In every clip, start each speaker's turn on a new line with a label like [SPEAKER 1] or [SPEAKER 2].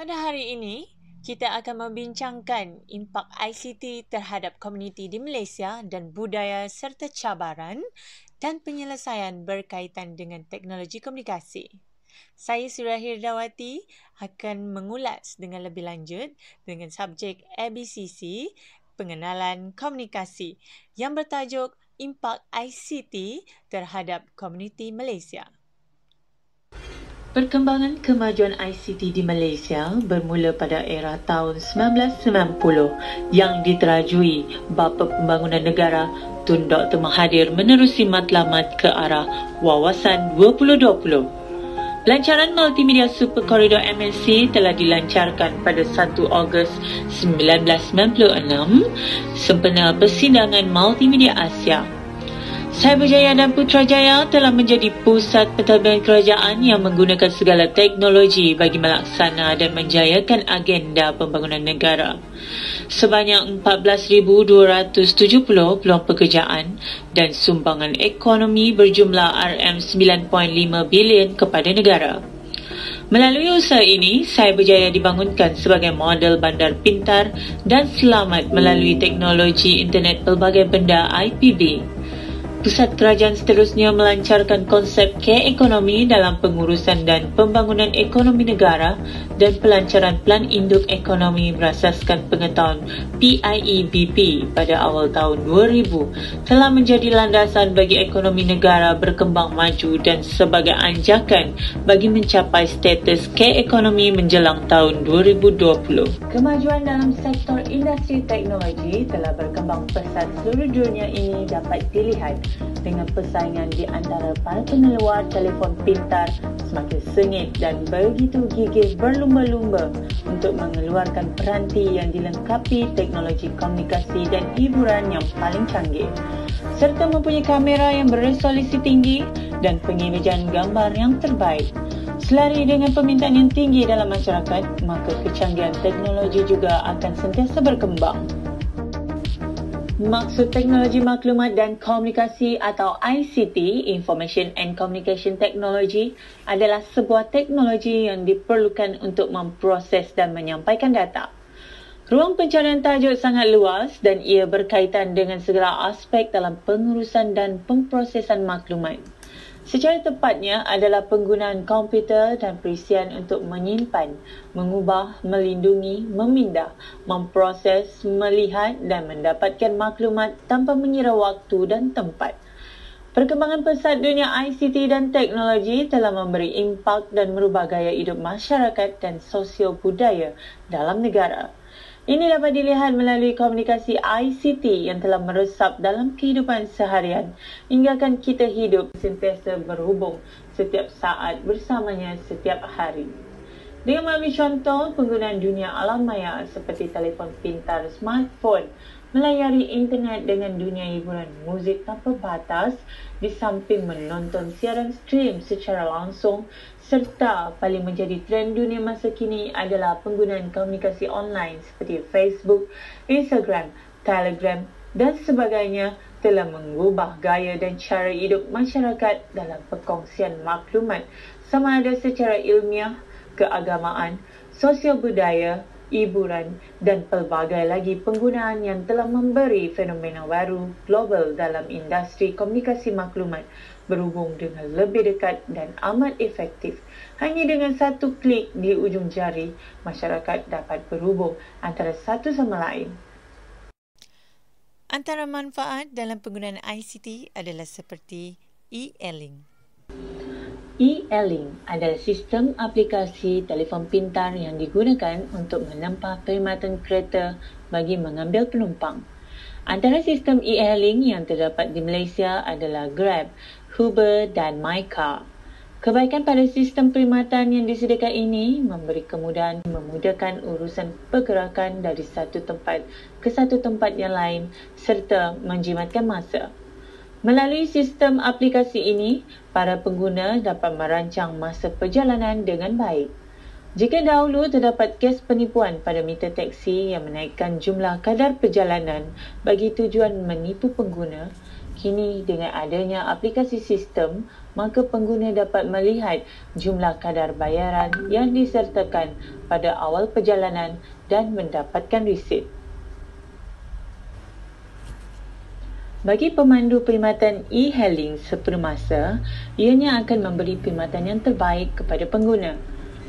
[SPEAKER 1] Pada hari ini, kita akan membincangkan impak ICT terhadap komuniti di Malaysia dan budaya serta cabaran dan penyelesaian berkaitan dengan teknologi komunikasi. Saya Surah Hirdawati akan mengulas dengan lebih lanjut dengan subjek ABCC, pengenalan komunikasi, yang bertajuk impak ICT terhadap komuniti Malaysia. Perkembangan kemajuan ICT di Malaysia bermula pada era tahun 1990 yang diterajui Bapa Pembangunan Negara Tun Dr. Mahathir menerusi matlamat ke arah Wawasan 2020. Pelancaran multimedia Super Koridor MNC telah dilancarkan pada 1 Ogos 1996 sempena Persidangan Multimedia Asia. Cyberjaya dan Putrajaya telah menjadi pusat pentadbiran kerajaan yang menggunakan segala teknologi bagi melaksana dan menjayakan agenda pembangunan negara. Sebanyak 14,270 peluang pekerjaan dan sumbangan ekonomi berjumlah RM9.5 bilion kepada negara. Melalui usaha ini, Cyberjaya dibangunkan sebagai model bandar pintar dan selamat melalui teknologi internet pelbagai benda IPB. Pusat kerajaan seterusnya melancarkan konsep Care Ekonomi dalam pengurusan dan pembangunan ekonomi negara dan pelancaran Plan Induk Ekonomi berasaskan pengetahuan PIEBP pada awal tahun 2000 telah menjadi landasan bagi ekonomi negara berkembang maju dan sebagai anjakan bagi mencapai status Care Ekonomi menjelang tahun 2020. Kemajuan dalam sektor industri teknologi telah berkembang pesat seluruh dunia ini dapat dilihat dengan persaingan di antara para peneluar telefon pintar semakin sengit dan begitu gigih berlumba-lumba untuk mengeluarkan peranti yang dilengkapi teknologi komunikasi dan hiburan yang paling canggih, serta mempunyai kamera yang beresolusi tinggi dan pengimejan gambar yang terbaik. Selari dengan permintaan yang tinggi dalam masyarakat, maka kecanggihan teknologi juga akan sentiasa berkembang. Maksud teknologi maklumat dan komunikasi atau ICT, Information and Communication Technology, adalah sebuah teknologi yang diperlukan untuk memproses dan menyampaikan data. Ruang pencarian tajuk sangat luas dan ia berkaitan dengan segala aspek dalam pengurusan dan pemprosesan maklumat. Secara tepatnya adalah penggunaan komputer dan perisian untuk menyimpan, mengubah, melindungi, memindah, memproses, melihat dan mendapatkan maklumat tanpa mengira waktu dan tempat. Perkembangan pesat dunia ICT dan teknologi telah memberi impak dan merubah gaya hidup masyarakat dan sosio budaya dalam negara. Ini dapat dilihat melalui komunikasi ICT yang telah meresap dalam kehidupan seharian hinggakan kita hidup sentiasa berhubung setiap saat bersamanya setiap hari. Dengan mengambil contoh penggunaan dunia alam maya seperti telefon pintar, smartphone, melayari internet dengan dunia hiburan muzik tanpa batas di samping menonton siaran stream secara langsung, serta paling menjadi trend dunia masa kini adalah penggunaan komunikasi online seperti Facebook, Instagram, Telegram dan sebagainya telah mengubah gaya dan cara hidup masyarakat dalam perkongsian maklumat sama ada secara ilmiah, keagamaan, sosial budaya, hiburan dan pelbagai lagi penggunaan yang telah memberi fenomena baru global dalam industri komunikasi maklumat berhubung dengan lebih dekat dan amat efektif. Hanya dengan satu klik di ujung jari, masyarakat dapat berhubung antara satu sama lain. Antara manfaat dalam penggunaan ICT adalah seperti e-hailing. E-hailing adalah sistem aplikasi telefon pintar yang digunakan untuk menempah perkhidmatan kereta bagi mengambil penumpang. Antara sistem e-hailing yang terdapat di Malaysia adalah Grab, Uber dan MyCar. Kebaikan pada sistem perkhidmatan yang disediakan ini memberi kemudahan memudahkan urusan pergerakan dari satu tempat ke satu tempat yang lain serta menjimatkan masa. Melalui sistem aplikasi ini, para pengguna dapat merancang masa perjalanan dengan baik. Jika dahulu terdapat kes penipuan pada meter teksi yang menaikkan jumlah kadar perjalanan bagi tujuan menipu pengguna, Kini dengan adanya aplikasi sistem, maka pengguna dapat melihat jumlah kadar bayaran yang disertakan pada awal perjalanan dan mendapatkan resit. Bagi pemandu perkhidmatan e-hailing sepenuh masa, ianya akan memberi perkhidmatan yang terbaik kepada pengguna.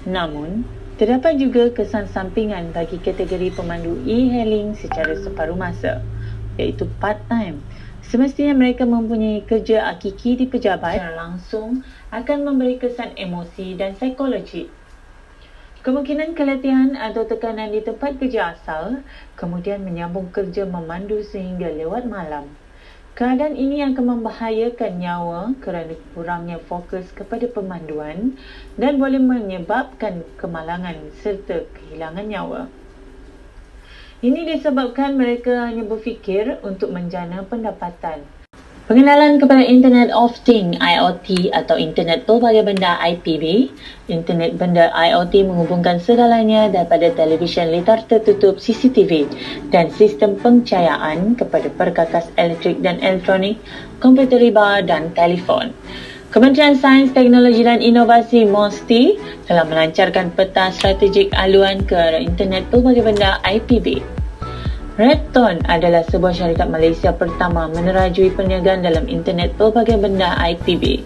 [SPEAKER 1] Namun, terdapat juga kesan sampingan bagi kategori pemandu e-hailing secara separuh masa, iaitu part-time. Semestinya mereka mempunyai kerja hakiki di pejabat secara langsung akan memberi kesan emosi dan psikologi. Kemungkinan keletihan atau tekanan di tempat kerja asal, kemudian menyambung kerja memandu sehingga lewat malam. Keadaan ini akan membahayakan nyawa kerana kurangnya fokus kepada pemanduan dan boleh menyebabkan kemalangan serta kehilangan nyawa. Ini disebabkan mereka hanya berfikir untuk menjana pendapatan. Pengenalan kepada Internet of Things IoT atau Internet Pelbagai Benda IPB. Internet Benda IoT menghubungkan segalanya daripada televisyen litar tertutup CCTV dan sistem pencahayaan kepada perkakas elektrik dan elektronik, komputer riba dan telefon. Kementerian Sains, Teknologi dan Inovasi MOSTI telah melancarkan peta strategik haluan ke arah Internet Pelbagai Benda IPB. Redstone adalah sebuah syarikat Malaysia pertama menerajui perniagaan dalam Internet Pelbagai Benda IPB.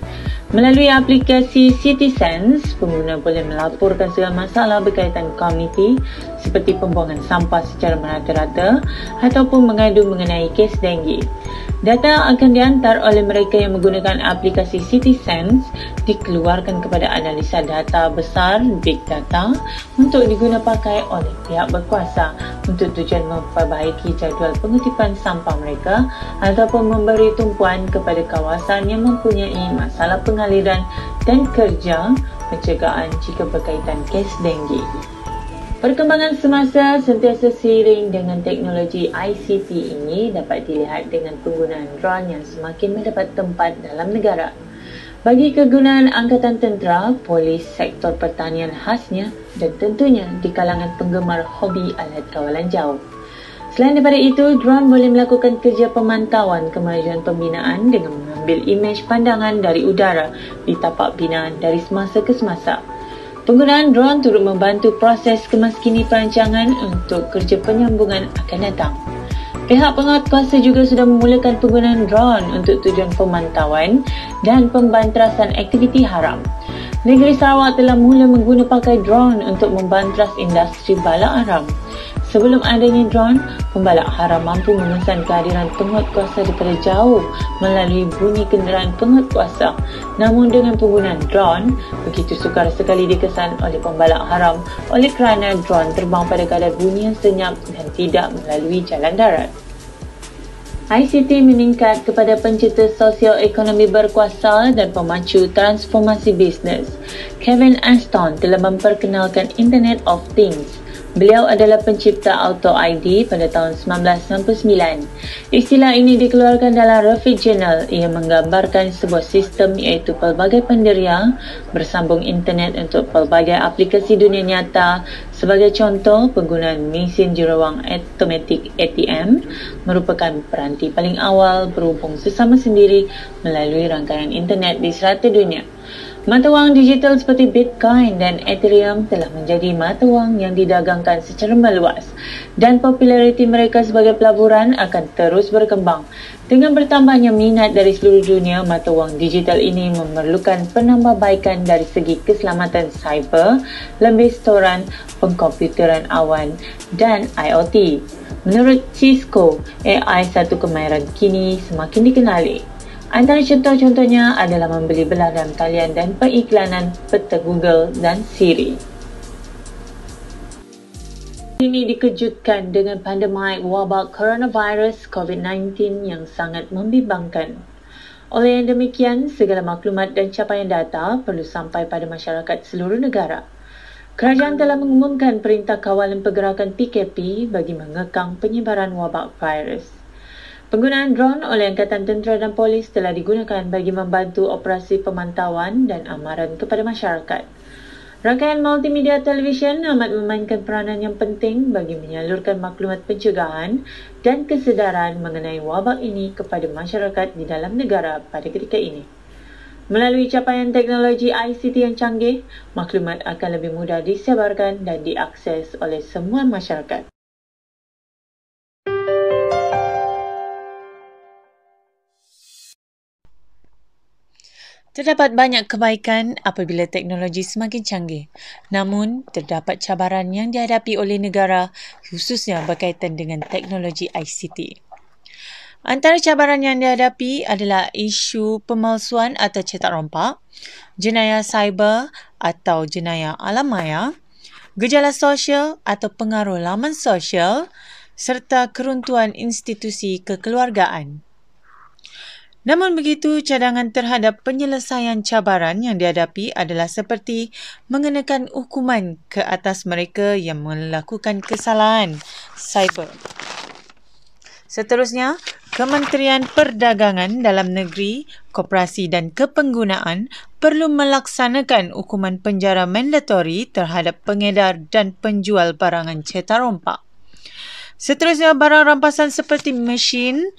[SPEAKER 1] Melalui aplikasi CitySense, pengguna boleh melaporkan segala masalah berkaitan komuniti seperti pembuangan sampah secara merata-rata ataupun mengadu mengenai kes denggi. Data akan dihantar oleh mereka yang menggunakan aplikasi CitySense dikeluarkan kepada analisa data besar Big Data untuk diguna pakai oleh pihak berkuasa untuk tujuan memperbaiki jadual pengutipan sampah mereka ataupun memberi tumpuan kepada kawasan yang mempunyai masalah pengaliran dan kerja pencegahan jika berkaitan kes denggi. Perkembangan semasa sentiasa seiring dengan teknologi ICT ini dapat dilihat dengan penggunaan drone yang semakin mendapat tempat dalam negara. Bagi kegunaan angkatan tentera, polis, sektor pertanian khasnya dan tentunya di kalangan penggemar hobi alat kawalan jauh. Selain daripada itu, drone boleh melakukan kerja pemantauan kemajuan pembinaan dengan mengambil imej pandangan dari udara di tapak binaan dari semasa ke semasa. Penggunaan drone turut membantu proses kemaskini perancangan untuk kerja penyambungan akan datang. Pihak penguatkuasa juga sudah memulakan penggunaan drone untuk tujuan pemantauan dan pembantrasan aktiviti haram. Negeri Sarawak telah mula mengguna pakai drone untuk membantras industri balak haram. Sebelum adanya drone, pembalak haram mampu memesan kehadiran penguatkuasa daripada jauh melalui bunyi kenderaan penguatkuasa. Namun dengan penggunaan drone, begitu sukar sekali dikesan oleh pembalak haram oleh kerana drone terbang pada kadar bunyi yang senyap dan tidak melalui jalan darat. ICT meningkat kepada pencipta sosio-ekonomi berkuasa dan pemacu transformasi bisnes. Kevin Ashton telah memperkenalkan Internet of Things. Beliau adalah pencipta Auto ID pada tahun 1999. Istilah ini dikeluarkan dalam Refit Journal. Ia menggambarkan sebuah sistem iaitu pelbagai penderia bersambung internet untuk pelbagai aplikasi dunia nyata. Sebagai contoh, penggunaan mesin jurawang automatik ATM merupakan peranti paling awal berhubung sesama sendiri melalui rangkaian internet di serata dunia. Mata wang digital seperti Bitcoin dan Ethereum telah menjadi mata wang yang didagangkan secara meluas dan populariti mereka sebagai pelaburan akan terus berkembang. Dengan bertambahnya minat dari seluruh dunia, mata wang digital ini memerlukan penambahbaikan dari segi keselamatan cyber, lebih storan, pengkomputeran awan dan IoT. Menurut Cisco, AI satu kemahiran kini semakin dikenali. Antara contoh-contohnya adalah membeli belah dalam talian dan periklanan peta Google dan Siri. Ini dikejutkan dengan pandemik wabak coronavirus COVID-19 yang sangat membimbangkan. Oleh yang demikian, segala maklumat dan capaian data perlu sampai pada masyarakat seluruh negara. Kerajaan telah mengumumkan Perintah Kawalan Pergerakan PKP bagi mengekang penyebaran wabak virus. Penggunaan drone oleh Angkatan Tentera dan Polis telah digunakan bagi membantu operasi pemantauan dan amaran kepada masyarakat. Rangkaian multimedia televisyen amat memainkan peranan yang penting bagi menyalurkan maklumat pencegahan dan kesedaran mengenai wabak ini kepada masyarakat di dalam negara pada ketika ini. Melalui capaian teknologi ICT yang canggih, maklumat akan lebih mudah disebarkan dan diakses oleh semua masyarakat. Terdapat banyak kebaikan apabila teknologi semakin canggih. Namun, terdapat cabaran yang dihadapi oleh negara khususnya berkaitan dengan teknologi ICT. Antara cabaran yang dihadapi adalah isu pemalsuan atau cetak rompak, jenayah cyber atau jenayah alam maya, gejala sosial atau pengaruh laman sosial serta keruntuhan institusi kekeluargaan. Namun begitu, cadangan terhadap penyelesaian cabaran yang dihadapi adalah seperti mengenakan hukuman ke atas mereka yang melakukan kesalahan cyber. Seterusnya, Kementerian Perdagangan Dalam Negeri, Koperasi dan Kepenggunaan perlu melaksanakan hukuman penjara mandatori terhadap pengedar dan penjual barangan cetak rompak. Seterusnya, barang rampasan seperti mesin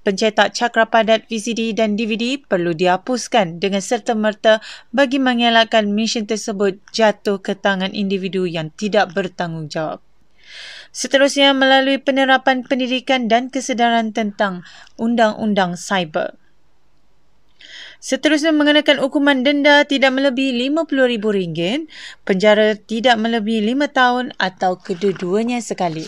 [SPEAKER 1] pencetak cakra padat VCD dan DVD perlu dihapuskan dengan serta-merta bagi mengelakkan mesin tersebut jatuh ke tangan individu yang tidak bertanggungjawab. Seterusnya, melalui penerapan pendidikan dan kesedaran tentang Undang-Undang Cyber. Seterusnya, mengenakan hukuman denda tidak melebihi RM50,000, penjara tidak melebihi 5 tahun atau kedua-duanya sekali.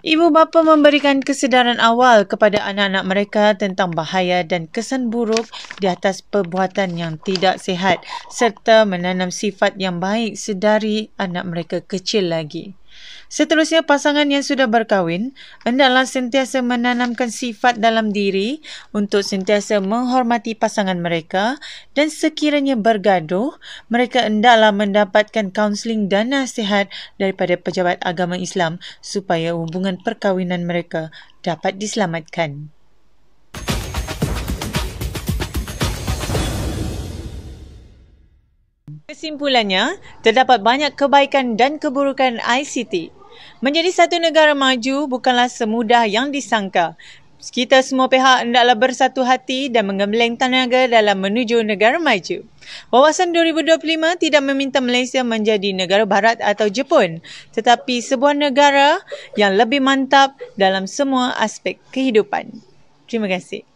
[SPEAKER 1] Ibu bapa memberikan kesedaran awal kepada anak-anak mereka tentang bahaya dan kesan buruk di atas perbuatan yang tidak sihat serta menanam sifat yang baik sedari anak mereka kecil lagi. Seterusnya, pasangan yang sudah berkahwin hendaklah sentiasa menanamkan sifat dalam diri untuk sentiasa menghormati pasangan mereka dan sekiranya bergaduh, mereka hendaklah mendapatkan kaunseling dan nasihat daripada pejabat agama Islam supaya hubungan perkahwinan mereka dapat diselamatkan. Kesimpulannya, terdapat banyak kebaikan dan keburukan ICT. Menjadi satu negara maju bukanlah semudah yang disangka. Kita semua pihak hendaklah bersatu hati dan menggembleng tenaga dalam menuju negara maju. Wawasan 2025 tidak meminta Malaysia menjadi negara barat atau Jepun, tetapi sebuah negara yang lebih mantap dalam semua aspek kehidupan. Terima kasih.